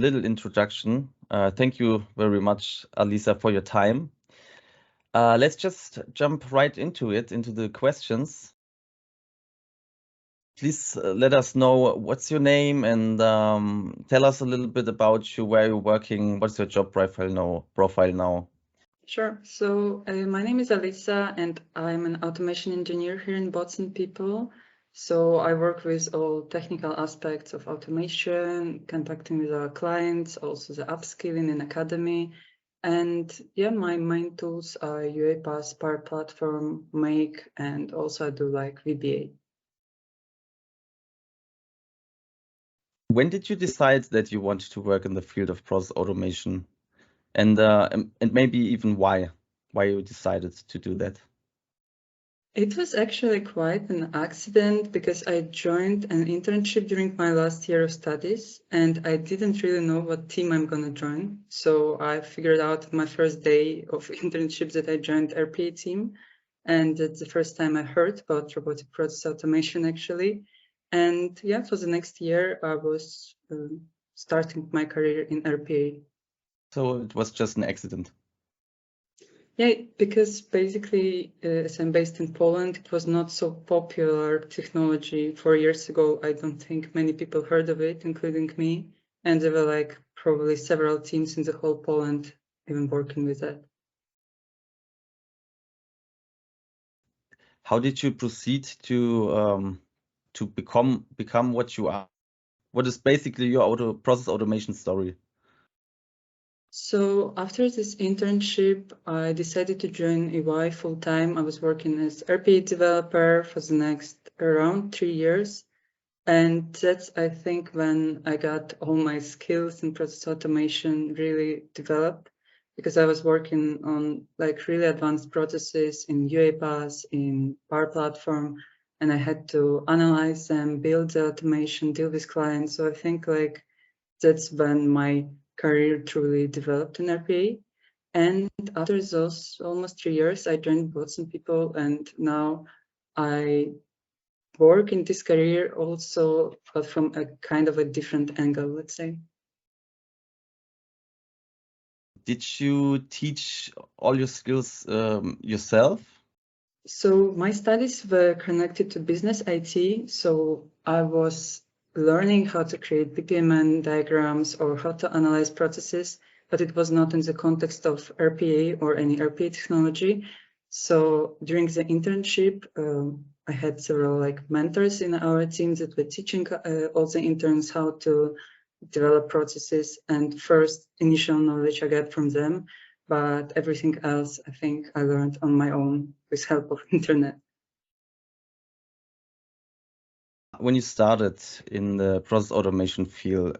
little introduction. Thank you very much, Alisa, for your time. Let's just jump right into it, into the questions. Please let us know what's your name and tell us a little bit about you, where you're working, what's your job profile now. Sure. So my name is Alisa, and I'm an automation engineer here in Bots and People. So I work with all technical aspects of automation, contacting with our clients, also the upskilling in academy. And yeah, my main tools are UiPath, Power Platform, Make, and also I do like VBA. When did you decide that you wanted to work in the field of process automation? And maybe even why you decided to do that? It was actually quite an accident because I joined an internship during my last year of studies and I didn't really know what team I'm going to join. So I figured out my first day of internship that I joined RPA team. And that's the first time I heard about robotic process automation actually. And yeah, for the next year, I was starting my career in RPA. So it was just an accident. Yeah, because basically, as I'm based in Poland, it was not so popular technology 4 years ago. I don't think many people heard of it, including me. And there were like probably several teams in the whole Poland even working with that. How did you proceed to become what you are? What is basically your process automation story? So after this internship, I decided to join EY full time. I was working as RPA developer for the next around 3 years. And that's, I think, when I got all my skills in process automation really developed, because I was working on like really advanced processes in UiPath, in Power Platform, and I had to analyze them, build the automation, deal with clients. So I think like that's when my career truly developed in RPA. And after those almost 3 years, I joined Bots and People, and now I work in this career also, but from a kind of a different angle, let's say. Did you teach all your skills yourself? So my studies were connected to business IT. So I was learning how to create BPMN diagrams or how to analyze processes, but it was not in the context of RPA or any RPA technology. So during the internship, I had several like mentors in our team that were teaching all the interns how to develop processes, and first initial knowledge I got from them, but everything else I think I learned on my own with help of internet. When you started in the process automation field,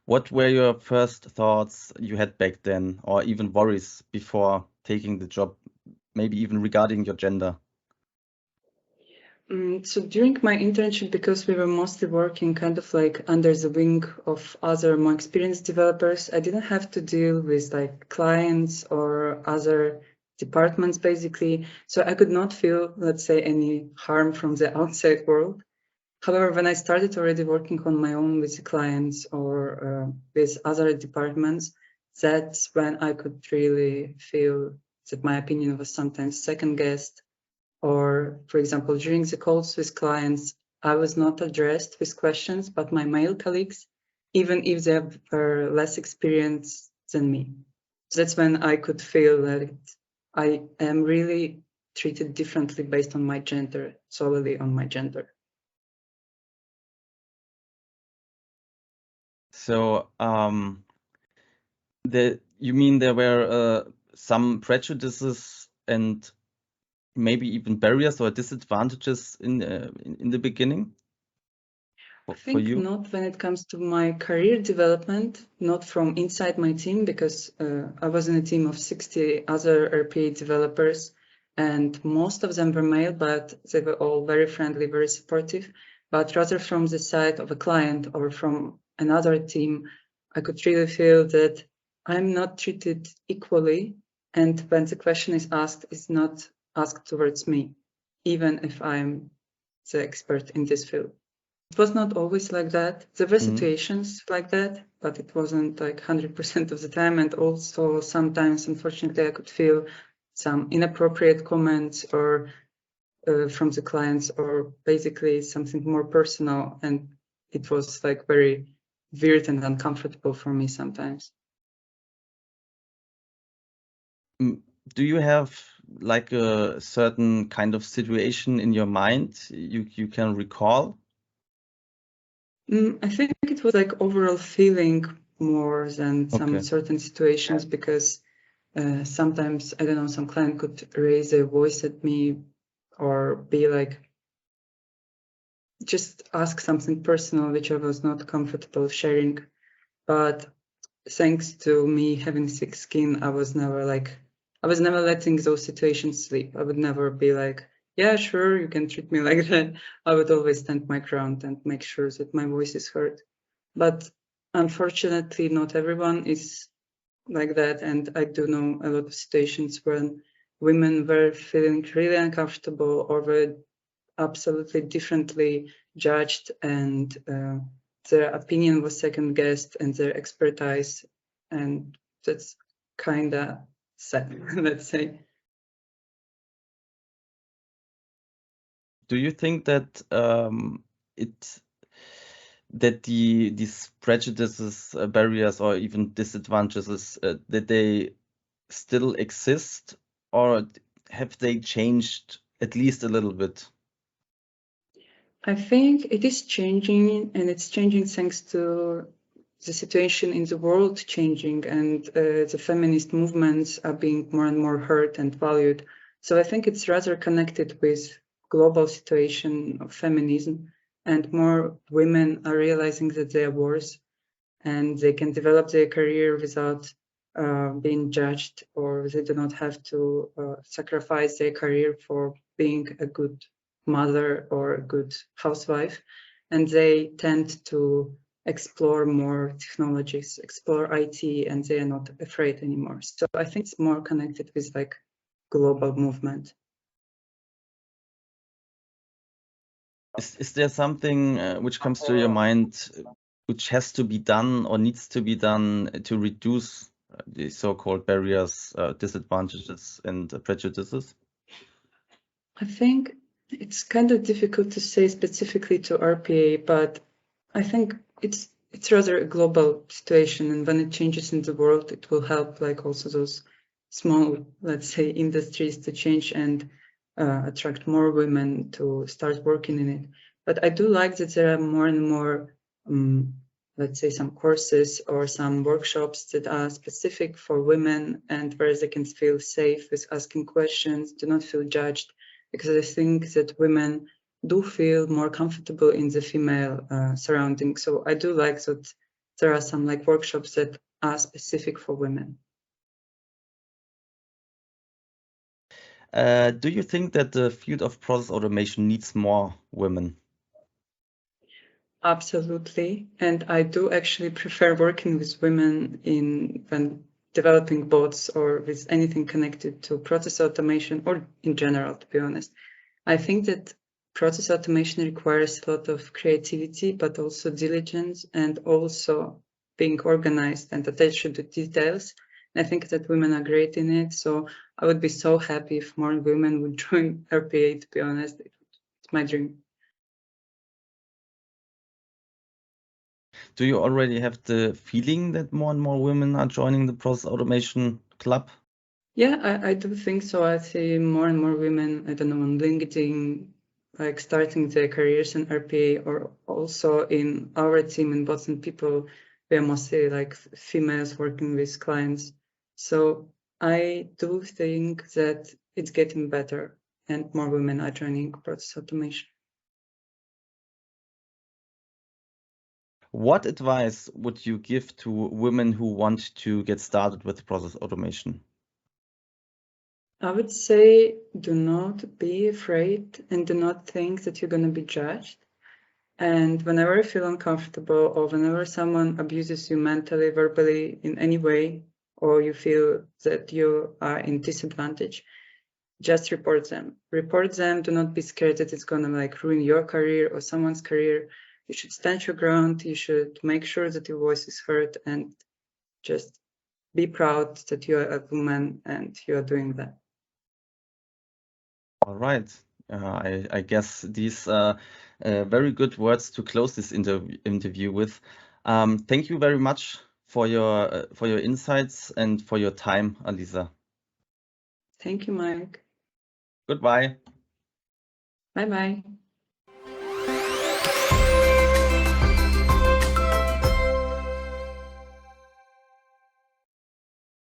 what were your first thoughts you had back then, or even worries before taking the job, maybe even regarding your gender? So during my internship, because we were mostly working kind of like under the wing of other more experienced developers, I didn't have to deal with like clients or other departments basically. So I could not feel, let's say, any harm from the outside world. However, when I started already working on my own with the clients or with other departments, that's when I could really feel that my opinion was sometimes second guessed. Or, for example, during the calls with clients, I was not addressed with questions, but my male colleagues, even if they were less experienced than me. So that's when I could feel that I am really treated differently based on my gender, solely on my gender. So, you mean there were some prejudices and maybe even barriers or disadvantages in the beginning I for think you? not when it comes to my career development, not from inside my team, because I was in a team of 60 other RPA developers, and most of them were male, but they were all very friendly, very supportive. But rather from the side of a client or from another team, I could really feel that I'm not treated equally. And when the question is asked, it's not asked towards me, even if I'm the expert in this field. was not always like that. There were situations like that, but it wasn't like 100% of the time. And also sometimes, unfortunately, I could feel some inappropriate comments or from the clients, or basically something more personal. And it was like very weird and uncomfortable for me sometimes. Do you have like a certain kind of situation in your mind you can recall? I think it was like overall feeling more than some Okay. certain situations, because sometimes, I don't know, some client could raise a voice at me or be like, just ask something personal, which I was not comfortable sharing. But thanks to me having thick skin, I was never letting those situations sleep. I would never be like, yeah, sure, you can treat me like that. I would always stand my ground and make sure that my voice is heard. But unfortunately, not everyone is like that. And I do know a lot of situations when women were feeling really uncomfortable or were absolutely differently judged, and their opinion was second guessed and their expertise. And that's kind of sad, let's say. Do you think that it that these prejudices, barriers, or even disadvantages that they still exist, or have they changed at least a little bit? I think it is changing, and it's changing thanks to the situation in the world changing, and the feminist movements are being more and more heard and valued. So I think it's rather connected with global situation of feminism, and more women are realizing that they are worth and they can develop their career without being judged, or they do not have to sacrifice their career for being a good mother or a good housewife. And they tend to explore more technologies, explore IT, and they are not afraid anymore. So I think it's more connected with like global movement. Is there something which comes to your mind which has to be done or needs to be done to reduce the so-called barriers, disadvantages, and prejudices? I think it's kind of difficult to say specifically to RPA, but I think it's rather a global situation, and when it changes in the world, it will help like also those small, let's say, industries to change and attract more women to start working in it. But I do like that there are more and more, let's say, some courses or some workshops that are specific for women, and where they can feel safe with asking questions, do not feel judged, because I think that women do feel more comfortable in the female surrounding. So I do like that there are some like workshops that are specific for women. Do you think that the field of process automation needs more women? Absolutely. And I do actually prefer working with women in when developing bots or with anything connected to process automation, or in general, to be honest. I think that process automation requires a lot of creativity, but also diligence, and also being organized and attention to details. And I think that women are great in it. So I would be so happy if more women would join RPA, to be honest. It's my dream. Do you already have the feeling that more and more women are joining the process automation club? Yeah, I do think so. I see more and more women, I don't know, on LinkedIn, like starting their careers in RPA, or also in our team in Boston People, we are mostly like females working with clients. So I do think that it's getting better and more women are joining process automation. What advice would you give to women who want to get started with process automation? I would say do not be afraid and do not think that you're going to be judged. And whenever you feel uncomfortable, or whenever someone abuses you mentally, verbally, in any way, or you feel that you are in disadvantage, just report them. Report them. Do not be scared that it's gonna like ruin your career or someone's career. You should stand your ground. You should make sure that your voice is heard, and just be proud that you are a woman and you are doing that. All right. I guess these are very good words to close this interview with. Thank you very much for your insights and for your time, Alisa. Thank you, Mike. Goodbye. Bye-bye.